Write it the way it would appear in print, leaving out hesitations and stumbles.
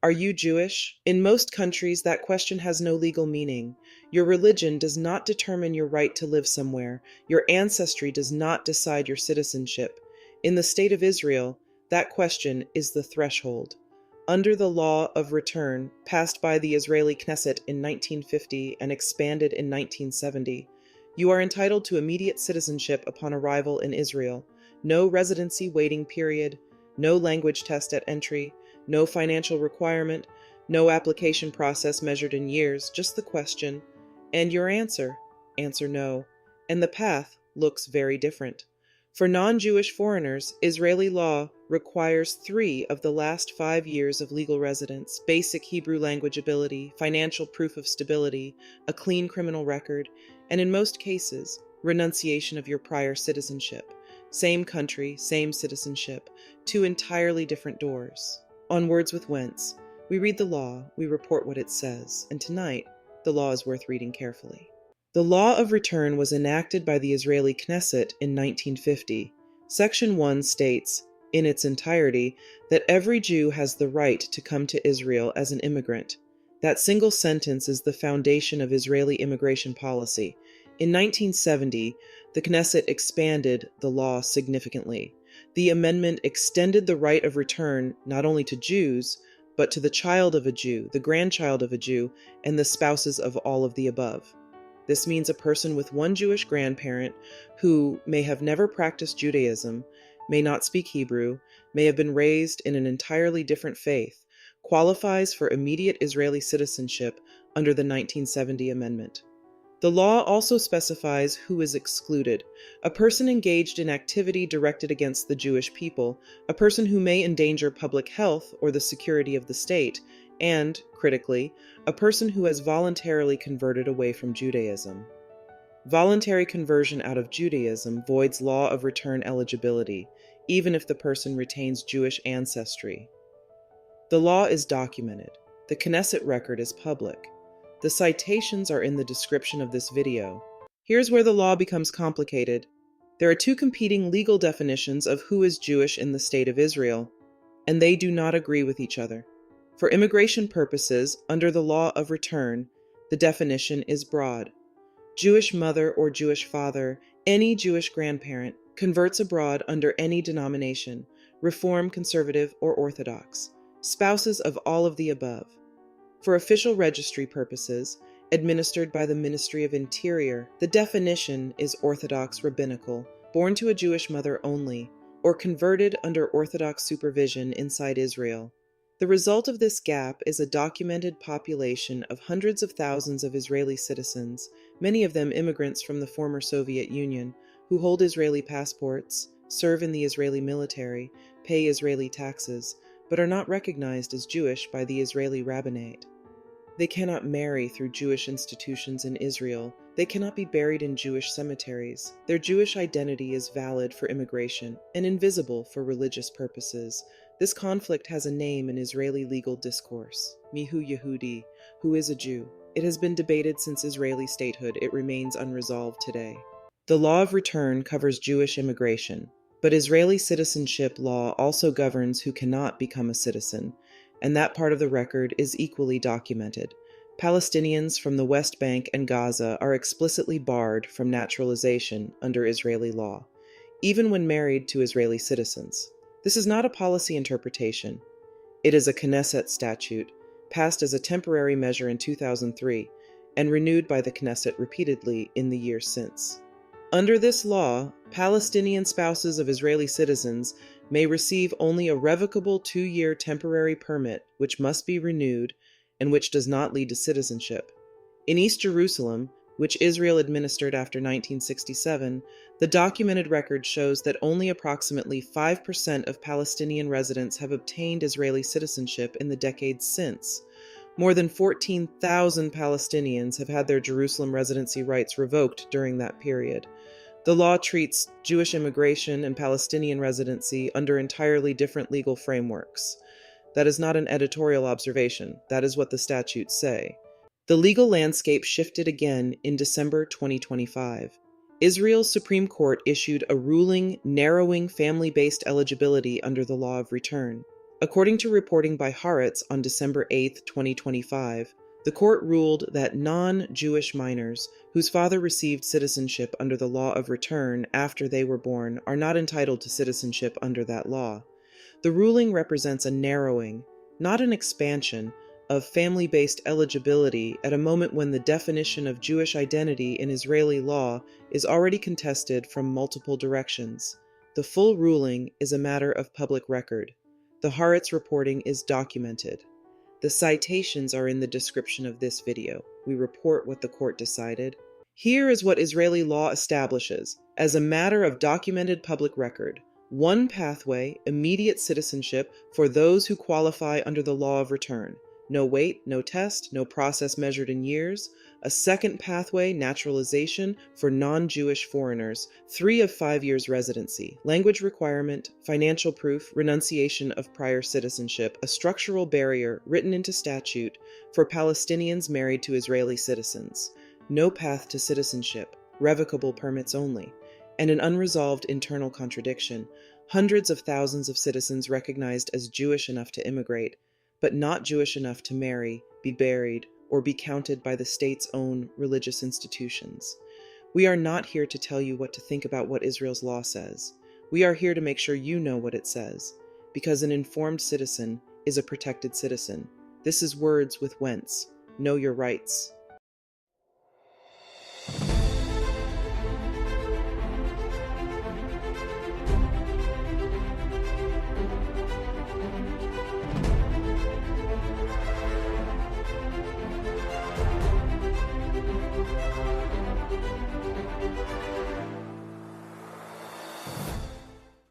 Are you Jewish? In most countries, that question has no legal meaning. Your religion does not determine your right to live somewhere. Your ancestry does not decide your citizenship. In the State of Israel, that question is the threshold. Under the law of return, passed by the Israeli Knesset in 1950 and expanded in 1970, you are entitled to immediate citizenship upon arrival in Israel. No residency waiting period, no language test at entry, no financial requirement, no application process measured in years, just the question, and your answer no, and the path looks very different. For non-Jewish foreigners, Israeli law requires 3 of the last 5 years of legal residence, basic Hebrew language ability, financial proof of stability, a clean criminal record, and in most cases, renunciation of your prior citizenship. Same country, same citizenship, 2 entirely different doors. On Words with Wentz, we read the law, we report what it says, and tonight, the law is worth reading carefully. The law of return was enacted by the Israeli Knesset in 1950. Section 1 states, in its entirety, that every Jew has the right to come to Israel as an immigrant. That single sentence is the foundation of Israeli immigration policy. In 1970, the Knesset expanded the law significantly. The amendment extended the right of return not only to Jews, but to the child of a Jew, the grandchild of a Jew, and the spouses of all of the above. This means a person with one Jewish grandparent who may have never practiced Judaism, may not speak Hebrew, may have been raised in an entirely different faith, qualifies for immediate Israeli citizenship under the 1970 amendment. The law also specifies who is excluded: a person engaged in activity directed against the Jewish people, a person who may endanger public health or the security of the state, and, critically, a person who has voluntarily converted away from Judaism. Voluntary conversion out of Judaism voids law of return eligibility, even if the person retains Jewish ancestry. The law is documented. The Knesset record is public. The citations are in the description of this video. Here's where the law becomes complicated. There are 2 competing legal definitions of who is Jewish in the State of Israel, and they do not agree with each other. For immigration purposes, under the law of return, the definition is broad. Jewish mother or Jewish father, any Jewish grandparent, converts abroad under any denomination, Reform, Conservative, or Orthodox, spouses of all of the above. For official registry purposes, administered by the Ministry of Interior, the definition is Orthodox rabbinical, born to a Jewish mother only, or converted under Orthodox supervision inside Israel. The result of this gap is a documented population of hundreds of thousands of Israeli citizens, many of them immigrants from the former Soviet Union, who hold Israeli passports, serve in the Israeli military, pay Israeli taxes, but are not recognized as Jewish by the Israeli rabbinate. They cannot marry through Jewish institutions in Israel. They cannot be buried in Jewish cemeteries. Their Jewish identity is valid for immigration and invisible for religious purposes. This conflict has a name in Israeli legal discourse: Mi Hu Yehudi, who is a Jew. It has been debated since Israeli statehood. It remains unresolved today. The law of return covers Jewish immigration, but Israeli citizenship law also governs who cannot become a citizen, and that part of the record is equally documented. Palestinians from the West Bank and Gaza are explicitly barred from naturalization under Israeli law, even when married to Israeli citizens. This is not a policy interpretation. It is a Knesset statute, passed as a temporary measure in 2003, and renewed by the Knesset repeatedly in the years since. Under this law, Palestinian spouses of Israeli citizens may receive only a revocable 2-year temporary permit, which must be renewed and which does not lead to citizenship. In East Jerusalem, which Israel administered after 1967, the documented record shows that only approximately 5% of Palestinian residents have obtained Israeli citizenship in the decades since. More than 14,000 Palestinians have had their Jerusalem residency rights revoked during that period. The law treats Jewish immigration and Palestinian residency under entirely different legal frameworks. That is not an editorial observation. That is what the statutes say. The legal landscape shifted again in December 2025. Israel's Supreme Court issued a ruling narrowing family-based eligibility under the law of return. According to reporting by Haaretz on December 8, 2025, the court ruled that non-Jewish minors whose father received citizenship under the law of return after they were born are not entitled to citizenship under that law. The ruling represents a narrowing, not an expansion, of family-based eligibility at a moment when the definition of Jewish identity in Israeli law is already contested from multiple directions. The full ruling is a matter of public record. The Haaretz reporting is documented. The citations are in the description of this video. We report what the court decided. Here is what Israeli law establishes as a matter of documented public record. One pathway, immediate citizenship for those who qualify under the law of return. No wait, no test, no process measured in years. A second pathway, naturalization, for non-Jewish foreigners, 3 of 5 years residency. Language requirement, financial proof, renunciation of prior citizenship, a structural barrier written into statute for Palestinians married to Israeli citizens. No path to citizenship, revocable permits only. And an unresolved internal contradiction. Hundreds of thousands of citizens recognized as Jewish enough to immigrate, but not Jewish enough to marry, be buried, or be counted by the state's own religious institutions. We are not here to tell you what to think about what Israel's law says. We are here to make sure you know what it says, because an informed citizen is a protected citizen. This is Words with Wentz. Know your rights.